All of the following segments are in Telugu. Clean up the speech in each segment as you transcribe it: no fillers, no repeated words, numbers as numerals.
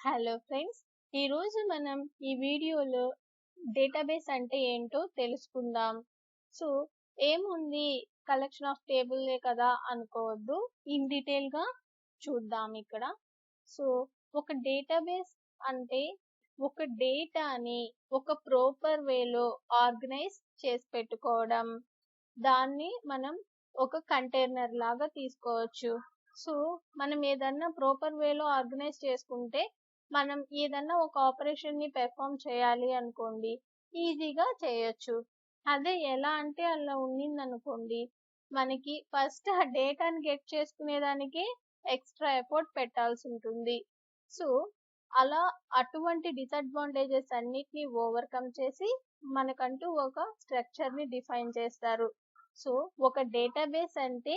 హలో ఫ్రెండ్స్, ఈరోజు మనం ఈ వీడియోలో డేటాబేస్ అంటే ఏంటో తెలుసుకుందాం. సో ఏముంది, కలెక్షన్ ఆఫ్ టేబుల్లే కదా అనుకోవద్దు, ఇన్ డీటెయిల్గా చూద్దాం ఇక్కడ. సో ఒక డేటాబేస్ అంటే ఒక డేటాని ఒక ప్రాపర్ వేలో ఆర్గనైజ్ చేసి పెట్టుకోవడం. దాన్ని మనం ఒక కంటైనర్ లాగా తీసుకోవచ్చు. సో మనం ఏదన్నా ప్రాపర్ వేలో ఆర్గనైజ్ చేసుకుంటే మనం ఏదన్నా ఒక ఆపరేషన్ ని పెర్ఫామ్ చేయాలి అనుకోండి, ఈజీగా చేయొచ్చు. అదే ఎలా అంటే అలా ఉండింది అనుకోండి, మనకి ఫస్ట్ ఆ డేటాని గెట్ చేసుకునేదానికి ఎక్స్ట్రా ఎఫర్ట్ పెట్టాల్సి ఉంటుంది. సో అలా అటువంటి డిసడ్వాంటేజెస్ అన్నిటిని ఓవర్కమ్ చేసి మనకంటూ ఒక స్ట్రక్చర్ ని డిఫైన్ చేస్తారు. సో ఒక డేటాబేస్ అంటే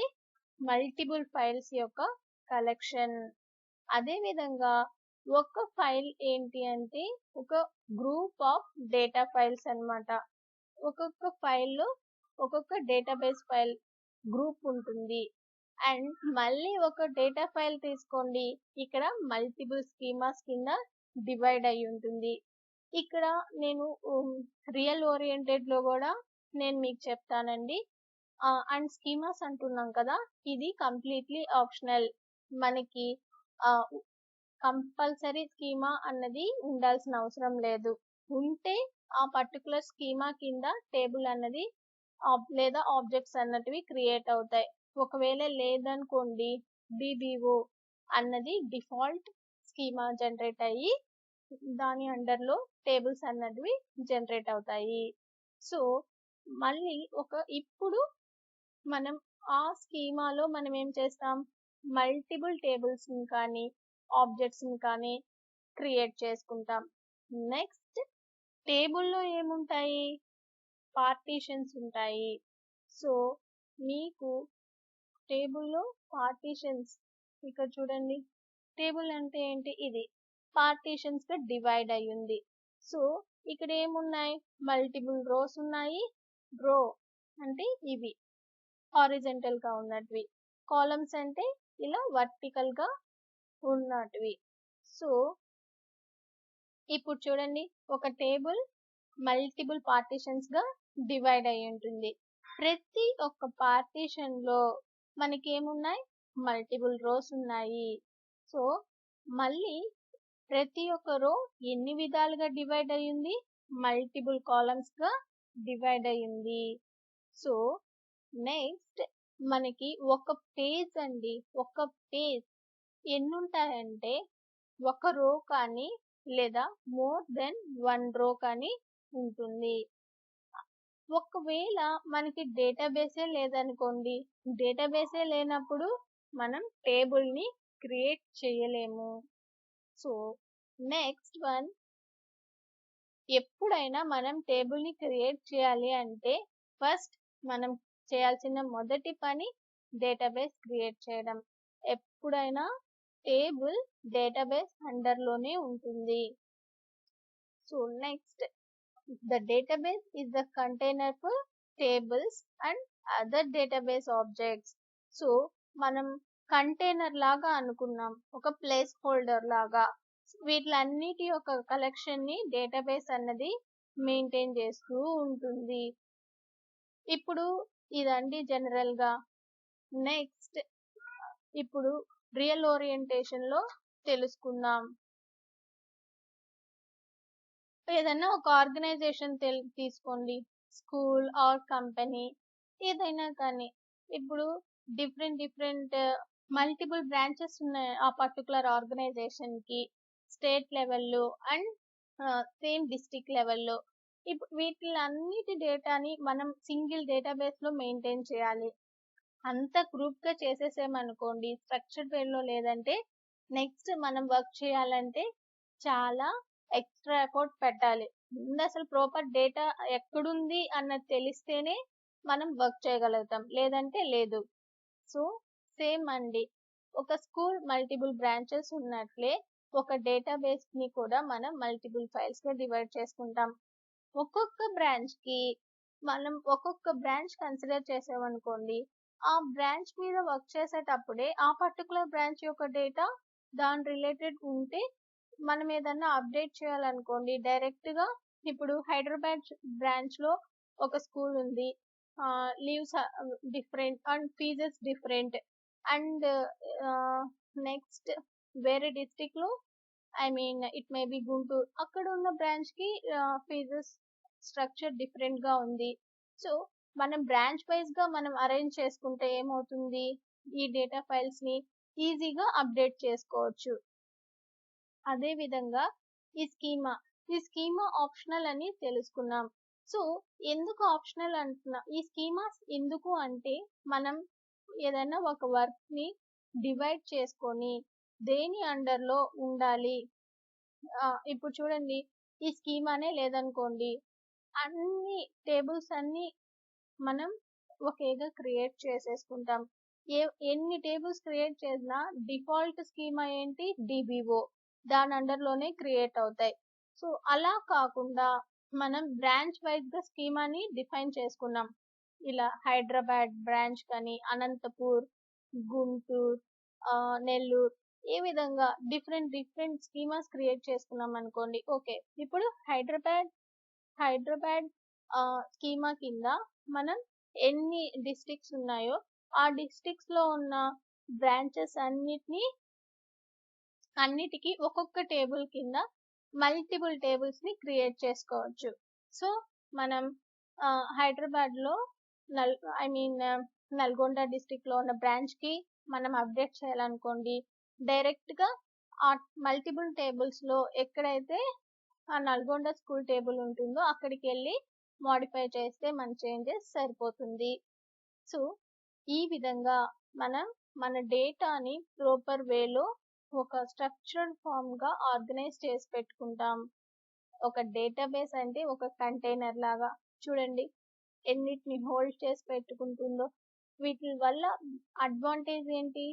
మల్టిపుల్ ఫైల్స్ యొక్క కలెక్షన్. అదే విధంగా ఒక ఫైల్ ఏంటి అంటే ఒక గ్రూప్ ఆఫ్ డేటా ఫైల్స్ అన్నమాట. ఒక్కొక్క ఫైల్లో ఒక్కొక్క డేటాబేస్ ఫైల్ గ్రూప్ ఉంటుంది. అండ్ మళ్ళీ ఒక డేటా ఫైల్ తీసుకోండి, ఇక్కడ మల్టిపుల్ స్కీమాస్ కింద డివైడ్ అయి ఉంటుంది. ఇక్కడ నేను రియల్ ఓరియంటెడ్ లో కూడా నేను మీకు చెప్తానండి. అండ్ స్కీమాస్ అంటున్నాం కదా, ఇది కంప్లీట్లీ ఆప్షనల్. మనకి కంపల్సరీ స్కీమా అన్నది ఉండాల్సిన అవసరం లేదు. ఉంటే ఆ పర్టికులర్ స్కీమా కింద టేబుల్ అన్నది లేదా ఆబ్జెక్ట్స్ అన్నటివి క్రియేట్ అవుతాయి. ఒకవేళ లేదనుకోండి, డిబిఓ అన్నది డిఫాల్ట్ స్కీమా జనరేట్ అయ్యి దాని అండర్లో టేబుల్స్ అన్నటివి జనరేట్ అవుతాయి. సో మళ్ళీ ఇప్పుడు మనం ఆ స్కీమాలో మనం ఏం చేస్తాం, మల్టిపుల్ టేబుల్స్ ని కానీ ఆబ్జెక్ట్స్ ని కానీ క్రియేట్ చేసుకుంటాం. నెక్స్ట్ టేబుల్లో ఏముంటాయి, పార్టీషన్స్ ఉంటాయి. సో మీకు టేబుల్లో పార్టీషన్స్ ఇక్కడ చూడండి, టేబుల్ అంటే ఏంటి, ఇది పార్టీషన్స్ గా డివైడ్ అయ్యింది. సో ఇక్కడ ఏమున్నాయి, మల్టిపుల్ రోస్ ఉన్నాయి. రో అంటే ఇవి హారిజంటల్ గా ఉన్నటివి, కాలమ్స్ అంటే ఇలా వర్టికల్ గా ఉన్నటివి. సో ఇప్పుడు చూడండి, ఒక టేబుల్ మల్టిపుల్ పార్టీషన్స్ గా డివైడ్ అయి ఉంటుంది. ప్రతి ఒక్క పార్టీషన్ లో మనకి ఏమున్నాయి, మల్టిపుల్ రోస్ ఉన్నాయి. సో మళ్ళీ ప్రతి ఒక్క రో ఎన్ని విధాలుగా డివైడ్ అయ్యింది, మల్టిపుల్ కాలమ్స్ గా డివైడ్ అయ్యింది. సో నెక్స్ట్ మనకి ఒక పేజ్ అండి, ఒక పేజ్ ఎన్ని ఉంటాయంటే ఒక రో కానీ లేదా మోర్ దెన్ వన్ రో కానీ ఉంటుంది. ఒకవేళ మనకి డేటాబేసే లేదనుకోండి, డేటాబేసే లేనప్పుడు మనం టేబుల్ ని క్రియేట్ చేయలేము. సో నెక్స్ట్ వన్, ఎప్పుడైనా మనం టేబుల్ ని క్రియేట్ చేయాలి అంటే ఫస్ట్ మనం చేయాల్సిన మొదటి పని డేటాబేస్ క్రియేట్ చేయడం. ఎప్పుడైనా టేబుల్ డేటాబేస్ అండర్లోనే ఉంటుంది. So next, the database is the container for tables and other database objects. So మనం కంటైనర్ లాగా అనుకున్నాం, ఒక ప్లేస్ హోల్డర్ లాగా. వీటిలన్నిటి యొక్క కలెక్షన్ ని డేటాబేస్ అన్నది మెయింటైన్ చేస్తూ ఉంటుంది. ఇప్పుడు ఇదండి జనరల్ గా. నెక్స్ట్ ఇప్పుడు రియల్ ఓరియంటేషన్ లో తెలుసుకుందాం. ఏదైనా ఒక ఆర్గనైజేషన్ తీసుకోండి, స్కూల్ ఆర్ కంపెనీ ఏదైనా కానీ. ఇప్పుడు డిఫరెంట్ మల్టిపుల్ బ్రాంచెస్ ఉన్నాయి ఆ పర్టికులర్ ఆర్గనైజేషన్ కి, స్టేట్ లెవెల్లో అండ్ సేమ్ డిస్ట్రిక్ట్ లెవెల్లో. ఇప్పుడు వీటిలన్నిటి డేటాని మనం సింగిల్ డేటాబేస్ లో మెయింటైన్ చేయాలి. అంత గ్రూప్ గా చేసేసామనుకోండి స్ట్రక్చర్డ్ వేలో, లేదంటే నెక్స్ట్ మనం వర్క్ చేయాలంటే చాలా ఎక్స్ట్రా ఎఫర్ట్ పెట్టాలి. ముందు అసలు ప్రాపర్ డేటా ఎక్కడుంది అన్నది తెలిస్తేనే మనం వర్క్ చేయగలుగుతాం, లేదంటే లేదు. సో సేమ్ అండి, ఒక స్కూల్ మల్టిపుల్ బ్రాంచెస్ ఉన్నట్లే ఒక డేటాబేస్ ని కూడా మనం మల్టిపుల్ ఫైల్స్ గా డివైడ్ చేసుకుంటాం. ఒక్కొక్క బ్రాంచ్ కి మనం ఒక్కొక్క బ్రాంచ్ కన్సిడర్ చేసామనుకోండి, ఆ బ్రాంచ్ మీద వర్క్ చేసేటప్పుడే ఆ పర్టికులర్ బ్రాంచ్ యొక్క డేటా దాని రిలేటెడ్ ఉంటే మనం ఏదన్నా అప్డేట్ చేయాలనుకోండి డైరెక్ట్‌గా ఇప్పుడు హైదరాబాద్ బ్రాంచ్‌లో ఒక స్కూల్ ఉంది. Leaves different and fees different. And next వేరే డిస్ట్రిక్ట్‌లో I mean it may be Guntur. అక్కడ ఉన్న బ్రాంచ్‌కి ఫీజెస్ స్ట్రక్చర్ డిఫరెంట్‌గా ఉంది. సో, మనం బ్రాంచ్ వైస్‌గా మనం అరేంజ్ చేసుకుంటే ఏమవుతుంది? ఈ డేటా ఫైల్స్‌ని ఈజీగా అప్డేట్ చేసుకోవచ్చు. అదే విధంగా ఈ స్కీమా ఆప్షనల్ అని తెలుసుకున్నాం. సో, ఎందుకు ఆప్షనల్ అంటున్నా? ఈ స్కీమాస్ ఎందుకు అంటే మనం ఏదైనా ఒక వర్క్‌ని డివైడ్ చేసుకొని దేని అండర్‌లో ఉండాలి. ఇప్పుడు చూడండి ఈ స్కీమానే లేదనుకోండి అన్ని టేబుల్స్ అన్నీ మనం ఒకేగా క్రియేట్ చేసేసుకుంటాం. ఎన్ని టేబుల్స్ క్రియేట్ చేసినా డిఫాల్ట్ స్కీమా ఏంటి డిబిఓ దాని అండర్లోనే క్రియేట్ అవుతాయి. సో అలా కాకుండా మనం బ్రాంచ్ వైజ్ గా స్కీమాని డిఫైన్ చేసుకున్నాం. ఇలా హైదరాబాద్ బ్రాంచ్ కానీ అనంతపూర్, గుంటూరు, నెల్లూరు ఏ విధంగా డిఫరెంట్ స్కీమాస్ క్రియేట్ చేసుకున్నాం అనుకోండి. ఓకే, ఇప్పుడు హైదరాబాద్ స్కీమా కింద మనం ఎన్ని డిస్ట్రిక్ట్స్ ఉన్నాయో ఆ డిస్ట్రిక్ట్స్ లో ఉన్న బ్రాంచెస్ అన్నిటికీ ఒక్కొక్క టేబుల్ కింద మల్టిపుల్ టేబుల్స్ ని క్రియేట్ చేసుకోవచ్చు. సో మనం హైదరాబాద్ లో null I mean Nalgonda district లో ఉన్న బ్రాంచ్ కి మనం అప్డేట్ చేయాలనుకోండి డైరెక్ట్ గా ఆ మల్టిపుల్ టేబుల్స్ లో ఎక్కడైతే ఆ నల్గొండ స్కూల్ టేబుల్ ఉంటుందో అక్కడికి వెళ్ళి మోడిఫై చేస్తే మన చేంజెస్ సరిపోతుంది. సో ఈ విధంగా మనం మన డేటాని ప్రాపర్ వేలో ఒక స్ట్రక్చర్డ్ ఫామ్ గా ఆర్గనైజ్ చేసి పెట్టుకుంటాం. ఒక డేటాబేస్ అంటే ఒక కంటైనర్ లాగా చూడండి ఎన్నిటిని హోల్డ్ చేసి పెట్టుకుంటుందో. వీటి వల్ల అడ్వాంటేజ్ ఏంటి?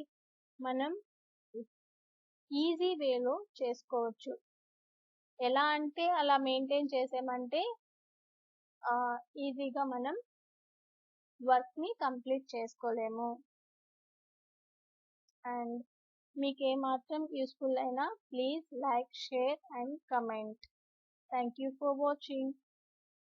మనం ఈజీ వేలో చేసుకోవచ్చు. ఎలా అంటే అలా మెయింటైన్ చేసామంటే ఈజీగా మనం వర్క్ ని కంప్లీట్ చేసుకోలేము. అండ్ మీకు ఏమాత్రం యూస్ఫుల్ అయినా please like, share and comment. Thank you for watching.